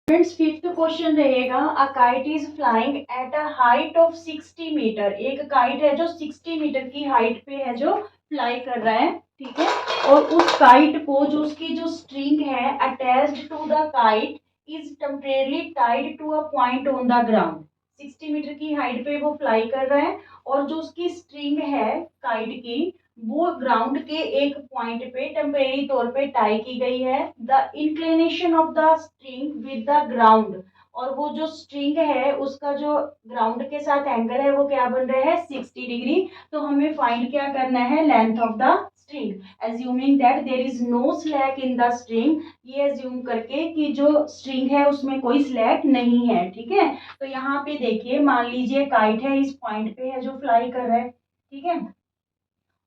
Friends fifth question रहेगा a kite is flying at a height of 60 metre. एक kite है जो 60 metre की हाइट पे है जो फ्लाई कर रहा है, ठीक है। और उस काइट को जो उसकी जो स्ट्रिंग है attached to the kite is temporarily tied to a point on the ground. 60 metre की हाइट पे वो फ्लाई कर रहा है और जो उसकी स्ट्रिंग है काइट की वो ग्राउंड के एक पॉइंट पे टेम्परेरी तौर पे टाई की गई है। The inclination of the string with the ground, और वो जो स्ट्रिंग है उसका जो ग्राउंड के साथ एंगल है वो क्या बन रहा है 60 डिग्री। तो हमें फाइंड क्या करना है length of the string, assuming that there is no slack in the string. ये एज्यूम करके कि जो स्ट्रिंग है उसमें कोई स्लैक नहीं है, ठीक है। तो यहाँ पे देखिए मान लीजिए काइट है इस पॉइंट पे है जो फ्लाई कर रहा है, ठीक है।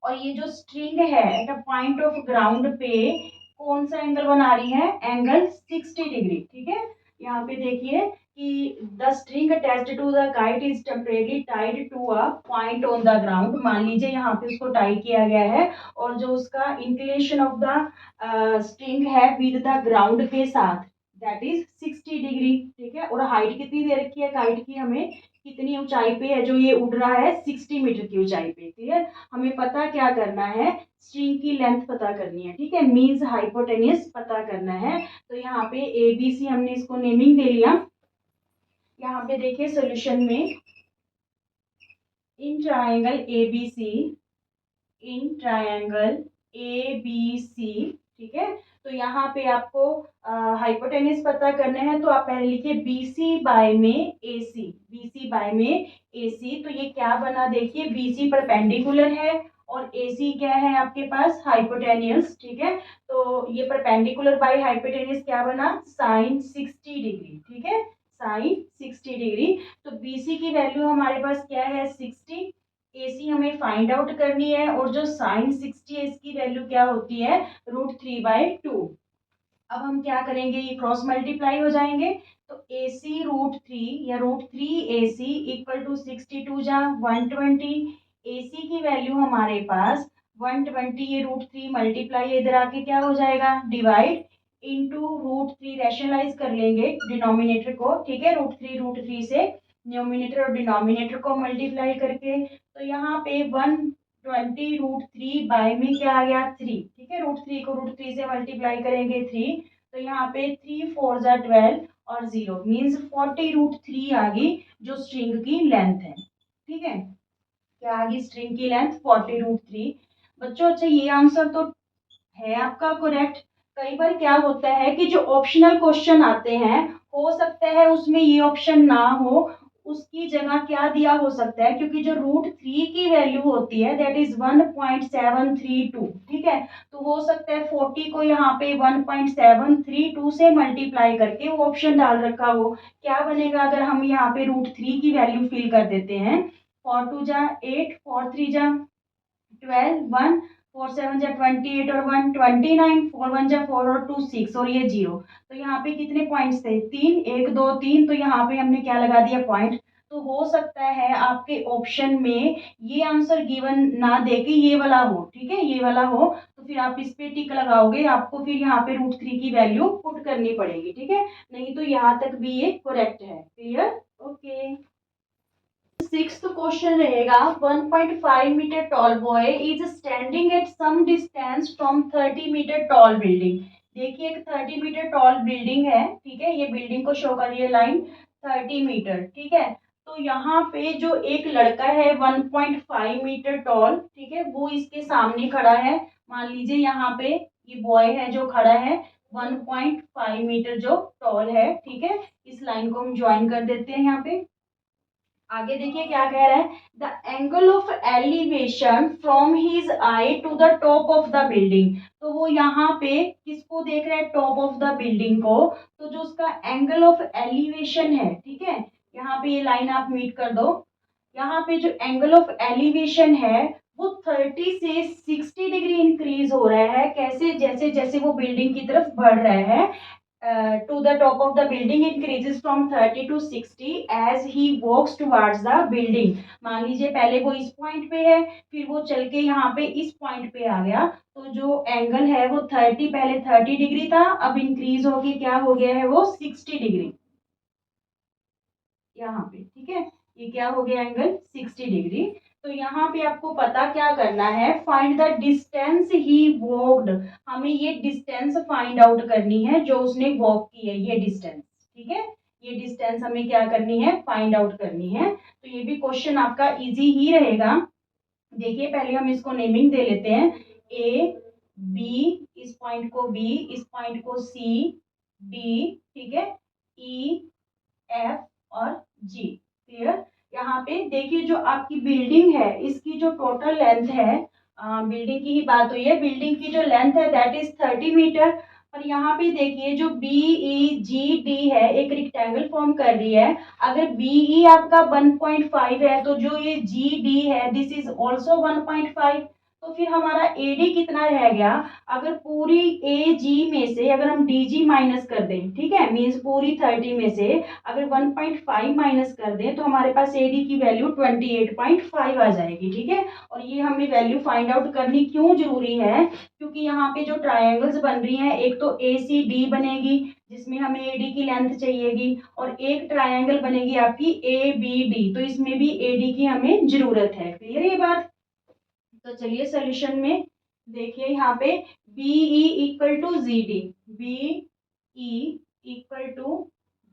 और ये जो स्ट्रिंग है at a point of ground पे कौन सा एंगल बना रही है, एंगल 60 डिग्री, ठीक है। यहाँ पे देखिए कि the string attached to the kite is temporarily tied to a point on the ground. मान लीजिए यहाँ पे उसको टाई किया गया है और जो उसका इंक्लिनेशन ऑफ द स्ट्रिंग है विद द ग्राउंड के साथ दैट इज 60 डिग्री, ठीक है। और हाइट कितनी दे रखी है काइट की, हमें कितनी ऊंचाई पे है जो ये उड़ रहा है 60 मीटर की ऊंचाई पे, क्लियर। हमें पता क्या करना है, स्ट्रिंग की लेंथ पता करनी है, ठीक है। मीन्स हाइपोटेन्यूज पता करना है। तो यहाँ पे ए बी सी हमने इसको नेमिंग दे लिया। यहाँ पे देखिए सोल्यूशन में in triangle A B C, in triangle A B C, ठीक है। तो यहाँ पे आपको हाइपोटेन्यूज पता करना है तो आप पहले लिखिए बी सी बाय में ए सी, बी सी बाय में ए सी। तो ये क्या बना देखिए, बी सी परपेंडिकुलर है और ए सी क्या है आपके पास हाइपोटेन्यूज, ठीक है। तो ये परपेंडिकुलर बाय हाइपोटेन्यूज क्या बना साइन 60 डिग्री, ठीक है, साइन 60 डिग्री। तो बी सी की वैल्यू हमारे पास क्या है 60, AC हमें फाइंड आउट करनी है और जो साइन 60 है इसकी वैल्यू क्या होती है √3/2। अब हम क्या करेंगे, ये क्रॉस मल्टीप्लाई हो जाएंगे। तो AC √3 या √3AC इक्वल टू 62 जा 120। AC की वैल्यू हमारे पास 120, ये √3 मल्टीप्लाई इधर आके क्या हो जाएगा डिवाइड इंटू √3, रैशनलाइज कर लेंगे डिनोमिनेटर को, ठीक है। √3 से न्यूमिनेटर और डिनोमिनेटर को मल्टीप्लाई करके, तो यहाँ पे 120 √3 बाय में क्या आ गया 3, ठीक है। √3 को √3 से मल्टीप्लाई करेंगे 3, तो यहाँ पे 3 4 जा 12 और 0 मीन्स 40 √3 आ गई जो स्ट्रिंग की लेंथ है, ठीक है। क्या आ गई स्ट्रिंग की लेंथ 40 √3। बच्चों अच्छा ये आंसर तो है आपका करेक्ट। कई बार क्या होता है कि जो ऑप्शनल क्वेश्चन आते हैं हो सकता है उसमें ये ऑप्शन ना हो, उसकी जगह क्या दिया हो सकता है, क्योंकि जो √3 की वैल्यू होती है दैट इज 1.732, ठीक है। तो हो सकता है 40 को यहाँ पे 1.732 से मल्टीप्लाई करके वो ऑप्शन डाल रखा हो। क्या बनेगा अगर हम यहाँ पे √3 की वैल्यू फिल कर देते हैं, 4 2 जा 8, 4 3 जा 12, 1 4 7 जा 28 और 1 29, 4 1 जा 4 और 2 6 और ये 0। तो यहाँ पे कितने पॉइंट्स थे, 3 1 2 3, तो यहाँ पे हमने क्या लगा दिया पॉइंट। तो हो सकता है आपके ऑप्शन में ये आंसर गिवन ना दे के ये वाला हो, ठीक है, ये वाला हो। तो फिर आप इस पे टिक लगाओगे, आपको फिर यहाँ पे √3 की वैल्यू पुट करनी पड़ेगी, ठीक है। नहीं तो यहाँ तक भी ये करेक्ट है, क्लियर, ओके। सिक्स्थ क्वेश्चन रहेगा 1.5 metre tall boy is standing at some distance from 30 metre tall building. देखिए एक 30 मीटर टॉल बिल्डिंग है, ठीक है। ये बिल्डिंग को शो कर रही है लाइन 30 मीटर, ठीक है। तो यहाँ पे जो एक लड़का है 1.5 मीटर टॉल, ठीक है, वो इसके सामने खड़ा है। मान लीजिए यहाँ पे ये बॉय है जो खड़ा है 1.5 मीटर जो टॉल है, ठीक है। इस लाइन को हम ज्वाइन कर देते हैं यहाँ पे। आगे देखिए क्या कह रहा है, the angle of elevation from his eye to the top of the building. तो वो यहाँ पे किसको देख रहा है, टॉप ऑफ द बिल्डिंग को। तो जो उसका एंगल ऑफ एलिवेशन है, ठीक है, यहाँ पे ये लाइन आप मीट कर दो। यहाँ पे जो एंगल ऑफ एलिवेशन है वो 30 से 60 डिग्री इंक्रीज हो रहा है। कैसे, जैसे जैसे वो बिल्डिंग की तरफ बढ़ रहा है। to the top of the building increases from 30 to 60 as he walks towards the building। मान लीजिए पहले वो इस पॉइंट पे है, फिर वो चल के यहाँ पे इस पॉइंट पे आ गया, तो जो एंगल है वो 30, पहले 30 डिग्री था, अब इंक्रीज होके क्या हो गया है वो 60 डिग्री यहाँ पे। ठीक है, ये क्या हो गया एंगल 60 डिग्री। तो यहाँ पे आपको पता क्या करना है, find the distance he walked. हमें ये डिस्टेंस फाइंड आउट करनी है जो उसने वॉक की है, ये डिस्टेंस। ठीक है, ये डिस्टेंस हमें क्या करनी है, फाइंड आउट करनी है। तो ये भी क्वेश्चन आपका इजी ही रहेगा। देखिए पहले हम इसको नेमिंग दे लेते हैं, ए बी, इस पॉइंट को बी, इस पॉइंट को सी डी, ठीक है, ई एफ और जी। क्लियर। यहाँ पे देखिए जो आपकी बिल्डिंग है इसकी जो टोटल लेंथ है, बिल्डिंग की ही बात हुई है, बिल्डिंग की जो लेंथ है दैट इज 30 मीटर। और यहाँ पे देखिए जो बी ई जी डी है एक रेक्टेंगल फॉर्म कर रही है। अगर बीई आपका 1.5 है तो जो ये जी डी है दिस इज ऑल्सो 1.5। तो फिर हमारा एडी कितना रह गया, अगर पूरी ए जी में से अगर हम डी जी माइनस कर दें, ठीक है, मीन्स पूरी 30 में से अगर 1.5 माइनस कर दें तो हमारे पास एडी की वैल्यू 28.5 आ जाएगी। ठीक है, और ये हमें वैल्यू फाइंड आउट करनी क्यों जरूरी है, क्योंकि यहाँ पे जो ट्रायंगल्स बन रही हैं एक तो ए सी डी बनेगी जिसमें हमें एडी की लेंथ चाहिएगी, और एक ट्रायंगल बनेगी आपकी ए बी डी, तो इसमें भी एडी की हमें जरूरत है। क्लियर ये बात। तो चलिए सोल्यूशन में देखिए यहाँ पे B E equal to G D, B E equal to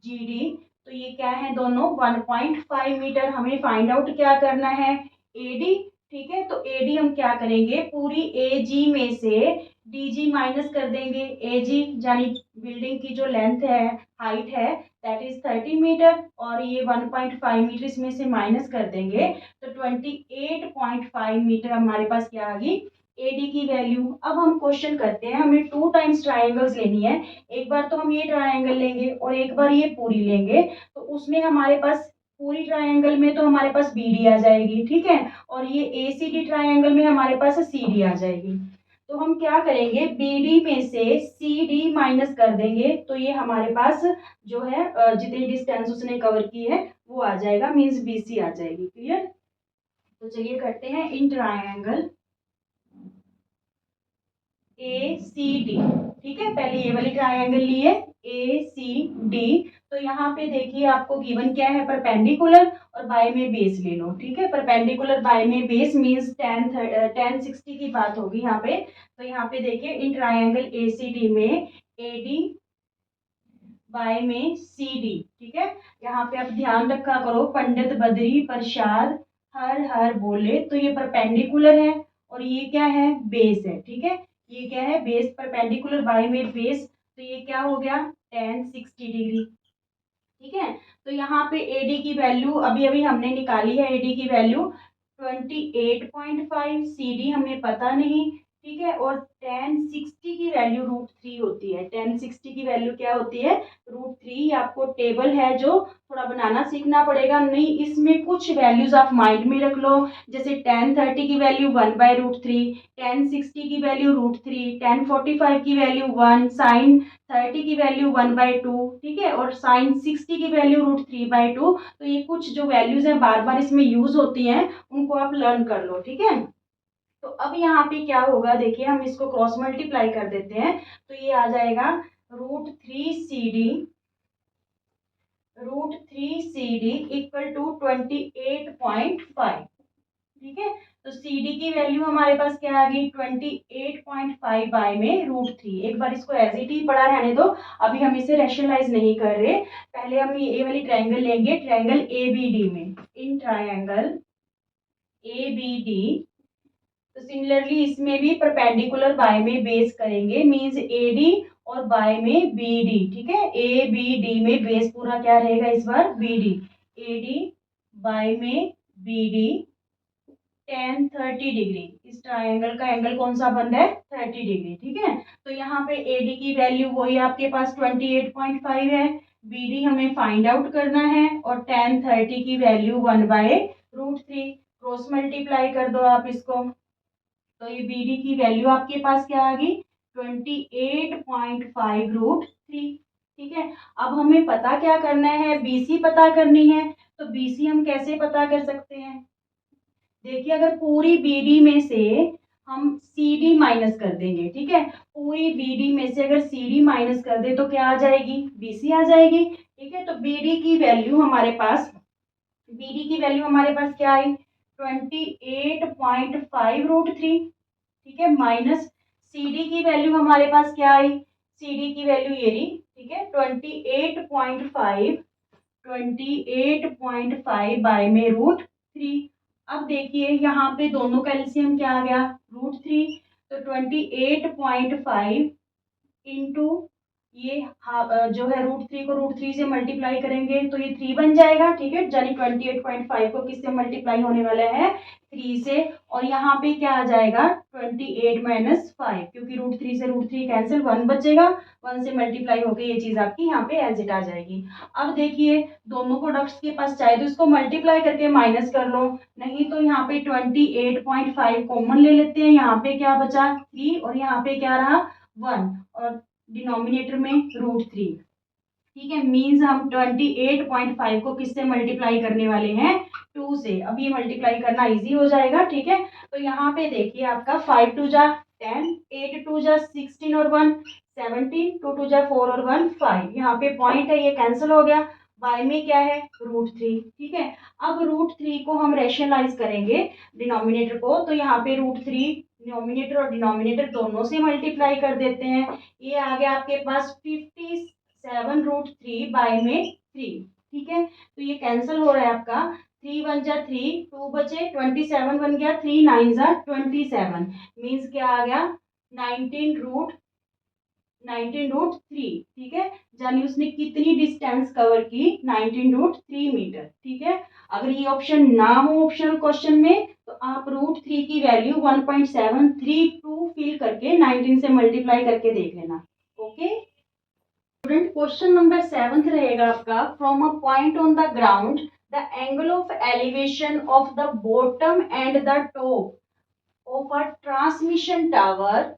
G D, तो ये क्या है दोनों 1.5 मीटर। हमें फाइंड आउट क्या करना है, एडी। ठीक है, तो एडी हम क्या करेंगे, पूरी ए जी में से डी जी माइनस कर देंगे, ए जी यानी बिल्डिंग की जो लेंथ है, हाइट है दैट इज 30 मीटर, और ये 1.5 मीटर इसमें से माइनस कर देंगे तो 28.5 मीटर हमारे पास क्या आ गई, एडी की वैल्यू। अब हम क्वेश्चन करते हैं, हमें 2 टाइम्स ट्राइंगल्स लेनी है, एक बार तो हम ये ट्राइंगल लेंगे और एक बार ये पूरी लेंगे, तो उसमें हमारे पास पूरी ट्राइंगल में तो हमारे पास बी डी आ जाएगी। ठीक है, और ये ए सी डी ट्राइंगल में हमारे पास सी डी आ जाएगी। तो हम क्या करेंगे, बी डी में से सी डी माइनस कर देंगे, तो ये हमारे पास जो है जितनी डिस्टेंस उसने कवर की है वो आ जाएगा, मीन्स बी सी आ जाएगी। क्लियर। तो चलिए करते हैं इन ट्रायंगल ए सी डी। ठीक है, पहले ये वाली ट्रायंगल लिए ए सी डी, तो यहाँ पे देखिए आपको गिवन क्या है, परपेंडिकुलर और बाय में बेस ले लो। ठीक है, परपेंडिकुलर बाय में बेस मीन्स टेन 60 की बात होगी यहाँ पे। तो यहाँ पे देखिए इन ट्रायंगल ए सी डी में ए डी बाय में सी डी। ठीक है, यहाँ पे आप ध्यान रखा करो, पंडित बद्री प्रसाद हर हर बोले, तो ये परपेंडिकुलर है और ये क्या है, बेस है। ठीक है, ये क्या है, बेस, परपेंडिकुलर बाय में बेस, तो ये क्या हो गया, टेन 60 डिग्री। ठीक है, तो यहाँ पे एडी की वैल्यू अभी अभी हमने निकाली है, एडी की वैल्यू 28.5, सी डी हमें पता नहीं। ठीक है, और टेन 60 की वैल्यू √3 होती है, टेन 60 की वैल्यू क्या होती है, √3। आपको टेबल है जो थोड़ा बनाना सीखना पड़ेगा, नहीं इसमें कुछ वैल्यूज आप माइंड में रख लो, जैसे टेन 30 की वैल्यू 1/√3, टेन 60 की वैल्यू √3, टेन 45 की वैल्यू 1, साइन 30 की वैल्यू 1/2, ठीक है, और साइन 60 की वैल्यू √3/2। तो ये कुछ जो वैल्यूज हैं बार बार इसमें यूज होती हैं, उनको आप लर्न कर लो। ठीक है, तो अब यहाँ पे क्या होगा, देखिए हम इसको क्रॉस मल्टीप्लाई कर देते हैं, तो ये आ जाएगा √3 CD इक्वल टू 28.5। ठीक है, तो सी डी की वैल्यू हमारे पास क्या आ गई, 28.5 बाय में √3। एक बार इसको एज इट ही पढ़ा रहने दो, अभी हम इसे रैशनलाइज नहीं कर रहे। पहले हम ये वाली ट्रायंगल लेंगे, ट्रायंगल ए बी डी में, in triangle A B D, तो सिमिलरली इसमें भी परपेंडिकुलर बाय में बेस करेंगे, मींस ए डी और बाय में बी डी। ठीक है, ए बी डी में बेस पूरा क्या रहेगा इस बार, B D, A D by में बी डी टेन 30 डिग्री। इस ट्रायंगल का एंगल कौन सा बन रहा है, 30 डिग्री। ठीक है, तो यहाँ पे एडी की वैल्यू वही आपके पास 28.5 है, बीडी हमें फाइंड आउट करना है, और टेन 30 की वैल्यू 1/√3। क्रॉस मल्टीप्लाई कर दो आप इसको, तो ये बीडी की वैल्यू आपके पास क्या आ गई, 28.5 √3। ठीक है। अब हमें पता क्या करना है, बीसी पता करनी है। तो बीसी हम कैसे पता कर सकते हैं, देखिए अगर पूरी बीडी में से हम सीडी माइनस कर देंगे, ठीक है, पूरी बीडी में से अगर सीडी माइनस कर दे तो क्या आ जाएगी, बीसी आ जाएगी। ठीक है, तो बीडी की वैल्यू हमारे पास, बीडी की वैल्यू हमारे पास क्या आई, 28.5√3। ठीक है, माइनस सीडी की वैल्यू हमारे पास क्या आई, सीडी की वैल्यू ये रही, ठीक है, 28.5 बाय में √3। अब देखिए यहाँ पे दोनों का एलसीएम क्या आ गया, √3। तो 28.5 इंटू ये जो है √3 को √3 से मल्टीप्लाई करेंगे तो ये 3 बन जाएगा। ठीक है, यानी 28.5 को किससे मल्टीप्लाई होने वाला है, 3 से। और यहाँ पे क्या आ जाएगा, 28 माइनस 5, क्योंकि √3 से √3 कैंसिल, 1 बचेगा, 1 से मल्टीप्लाई होकर ये चीज आपकी यहाँ पे एज इट आ जाएगी। अब देखिए दोनों प्रोडक्ट्स के पास चाहे तो इसको मल्टीप्लाई करके माइनस कर लो, नहीं तो यहाँ पे 28.5 कॉमन ले लेते हैं, यहाँ पे क्या बचा 3 और यहाँ पे क्या रहा 1 और डिनोमिनेटर में √3। ठीक है, मीन्स हम 28.5 को किससे मल्टीप्लाई करने वाले हैं, 2 से। अब ये मल्टीप्लाई करना इजी हो जाएगा। ठीक है, तो यहाँ पे देखिए आपका 5 2 जा 10, 8 2 जा 16 और 1 17, 2 2 जा 4 और 1 5, यहाँ पे पॉइंट है ये कैंसिल हो गया, y में क्या है √3। ठीक है, अब √3 को हम रेशनलाइज करेंगे डिनोमिनेटर को, तो यहाँ पे √3 डिनोमिनेटर और डिनोमिनेटर दोनों से मल्टीप्लाई कर देते हैं, ये आ गया आपके पास 57√3 बाय में 3। ठीक है, तो ये कैंसिल हो रहा है आपका, 3 1 जा 3, 2 बचे, 27 बन गया, 3 9 जा 27, मीन्स क्या आ गया 19√3। ठीक है, यानी उसने कितनी डिस्टेंस कवर की, 19√3 मीटर। ठीक है, अगर ये ऑप्शन ना हो ऑप्शनल क्वेश्चन में तो आप √3 की वैल्यू 1.732 फिल करके 19 से मल्टीप्लाई करके देख लेना। ओके स्टूडेंट, क्वेश्चन नंबर 7 रहेगा आपका, from a point on the ground the angle of elevation of the bottom and the top of a transmission tower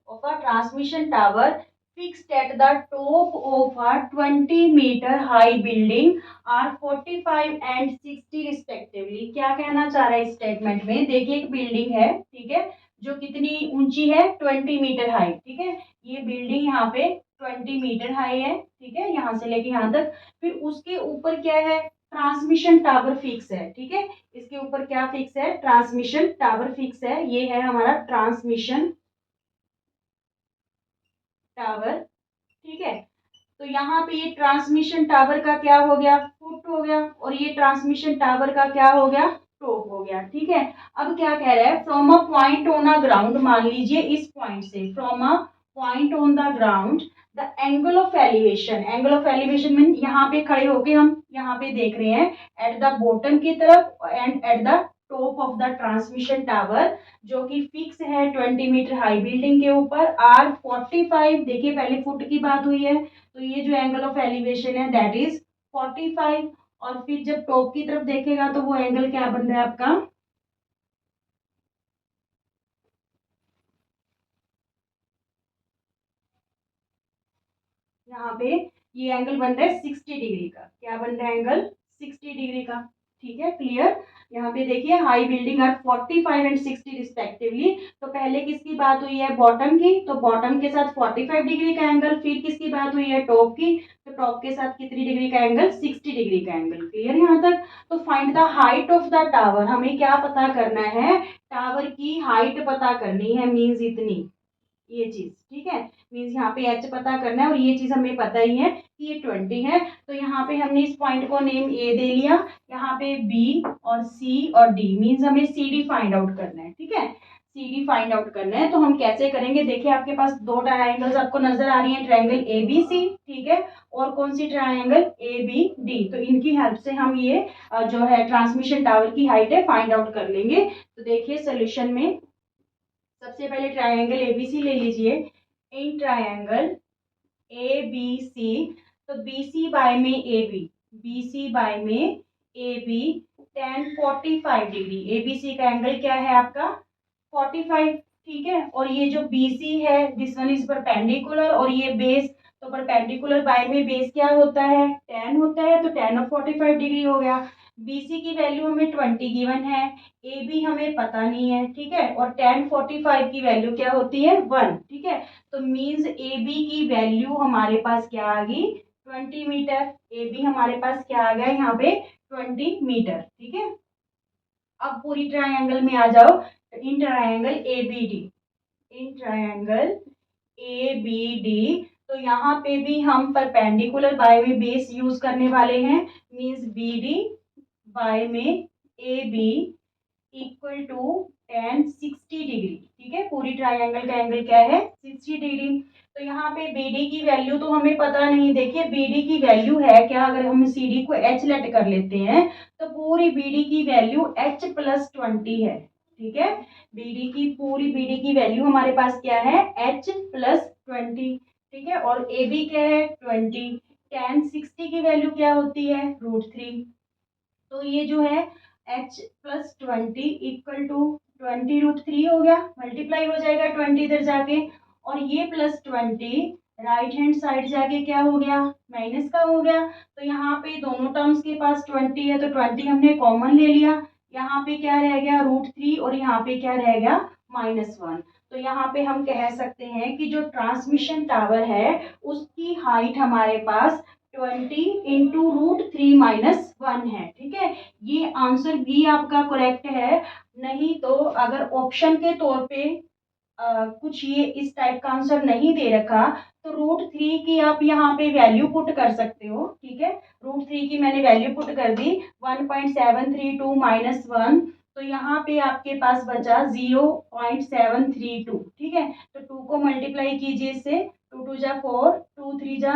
fixed at the top of a 20-meter high building are 45 and 60 respectively। क्या कहना चाह रहा है इस statement में, देखिए एक building है, ठीक है, जो कितनी ऊंची है 20 मीटर हाई। ठीक है, ये बिल्डिंग यहाँ पे 20 मीटर हाई है, ठीक है, यहाँ से लेके यहाँ तक, फिर उसके ऊपर क्या है, ट्रांसमिशन टावर फिक्स है। ठीक है, इसके ऊपर क्या फिक्स है, ट्रांसमिशन टावर फिक्स है, ये है हमारा ट्रांसमिशन टावर। ठीक है, तो यहाँ पे ये ट्रांसमिशन टावर का क्या हो गया, फुट हो गया, और ये ट्रांसमिशन टावर का क्या हो गया, टॉप हो गया। ठीक है, अब क्या कह रहा है, from a point on a ground, मान लीजिए इस पॉइंट से, from a point on the ground the angle of elevation, angle of elevation mean यहाँ पे खड़े होके हम यहाँ पे देख रहे हैं एट द बॉटम की तरफ and at the top of the transmission tower, जो कि फिक्स है 20 मीटर हाई बिल्डिंग के ऊपर, आर 45, देखिए पहले फुट की बात हुई है, तो ये जो एंगल ऑफ एलिवेशन है दैट इज 45, और फिर जब टॉप की तरफ देखेगा तो वो एंगल क्या बन रहा है आपका, यहाँ पे ये एंगल बन रहा है 60 डिग्री का, क्या बन रहा है एंगल 60 डिग्री का। ठीक है, क्लियर। यहाँ पे देखिए high building are 45 and 60 respectively, तो पहले किसकी बात हुई है, बॉटम की, तो बॉटम के साथ 45 डिग्री का एंगल, फिर किसकी बात हुई है, टॉप की, तो टॉप के साथ कितनी डिग्री का एंगल, 60 डिग्री का एंगल। क्लियर यहाँ तक। तो find the height of the tower, हमें क्या पता करना है, टावर की हाइट पता करनी है, मीन्स इतनी, ये चीज। ठीक है, मीन्स यहाँ पे एच पता करना है, और ये चीज हमें पता ही है कि ये 20 है, तो यहाँ पे हमने इस पॉइंट को नेम ए दे लिया, यहाँ पे बी और सी और डी, मीन्स हमें सी डी फाइंड आउट करना है। ठीक है, सी डी फाइंड आउट करना है, तो हम कैसे करेंगे, देखिए आपके पास दो ट्रायंगल्स आपको नजर आ रही है, ट्रायंगल ए बी सी, ठीक है, और कौन सी ट्रायंगल ए बी डी, तो इनकी हेल्प से हम ये जो है ट्रांसमिशन टावर की हाइट है फाइंड आउट कर लेंगे। तो देखिए सोल्यूशन में सबसे पहले ट्रायंगल एबीसी ले लीजिए, इन ट्रायंगल ए बी सी, तो बी सी बाय में A B, B C by में A B tan 45 degree, A B C का एंगल क्या है आपका 45। ठीक है, और ये जो बी सी है दिस वन इज परपेंडिकुलर, और ये बेस तो परपेंडिकुलर बाय में बेस क्या होता है, 10 होता है, तो 10 ऑफ 45 डिग्री हो गया। BC की वैल्यू हमें 20 गिवन है, AB हमें पता नहीं है, ठीक है, और 10 45 की वैल्यू क्या होती है, 1, ठीक है। तो मीन्स AB की वैल्यू हमारे पास क्या आ गई, 20 मीटर। AB हमारे पास क्या आ गया यहाँ पे, 20 मीटर, ठीक है। अब पूरी ट्रायंगल में आ जाओ, in triangle ABD, in triangle ABD, तो यहाँ पे भी हम परपेंडिकुलर बाय में बेस यूज करने वाले हैं, मींस BD बाय में AB equal to tan 60 degree, ठीक है। पूरी ट्रायंगल का एंगल क्या है, 60 डिग्री। तो यहाँ पे BD की वैल्यू तो हमें पता नहीं, देखिए BD की वैल्यू है क्या, अगर हम CD को H लेट कर लेते हैं तो पूरी BD की वैल्यू H+20 है, ठीक है। पूरी BD की वैल्यू हमारे पास क्या है, H+20, ठीक है। और AB क्या है, 20, tan 60 की वैल्यू क्या होती है, √3। तो ये जो है H+20 इक्वल टू 20 √3 हो गया, मल्टीप्लाई हो जाएगा 20 इधर जाके, और ये +20 राइट हैंड साइड जाके क्या हो गया, माइनस का हो गया। तो यहाँ पे दोनों टर्म्स के पास 20 है, तो 20 हमने कॉमन ले लिया, यहाँ पे क्या रह गया, √3, और यहाँ पे क्या रह गया, -1। तो यहाँ पे हम कह सकते हैं कि जो ट्रांसमिशन टावर है उसकी हाइट हमारे पास 20 इंटू √3 - 1 है, ठीक है। ये आंसर बी आपका करेक्ट है। नहीं तो अगर ऑप्शन के तौर पे कुछ ये इस टाइप का आंसर नहीं दे रखा तो √3 की आप यहाँ पे वैल्यू पुट कर सकते हो, ठीक है। √3 की मैंने वैल्यू पुट कर दी 1.732 -1, तो यहाँ पे आपके पास बचा 0.732, ठीक है। तो 2 को मल्टीप्लाई कीजिए इससे, 2 2 जा 4, 2 3 जा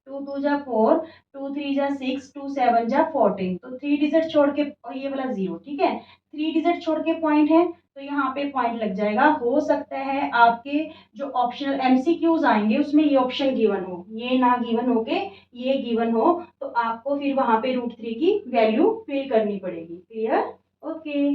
2 2 जा 4, 2 3 जा 6, 2 7 जा 14, तो 3 डिजिट छोड़ के, और ये वाला 0, ठीक है, 3 डिजिट छोड़ के पॉइंट है, तो यहाँ पे पॉइंट लग जाएगा। हो सकता है आपके जो ऑप्शनल MCQs आएंगे उसमें ये ऑप्शन गिवन हो, ये ना गिवन हो के ये गिवन हो, तो आपको फिर वहां पे √3 की वैल्यू फिल करनी पड़ेगी। Clear, okay.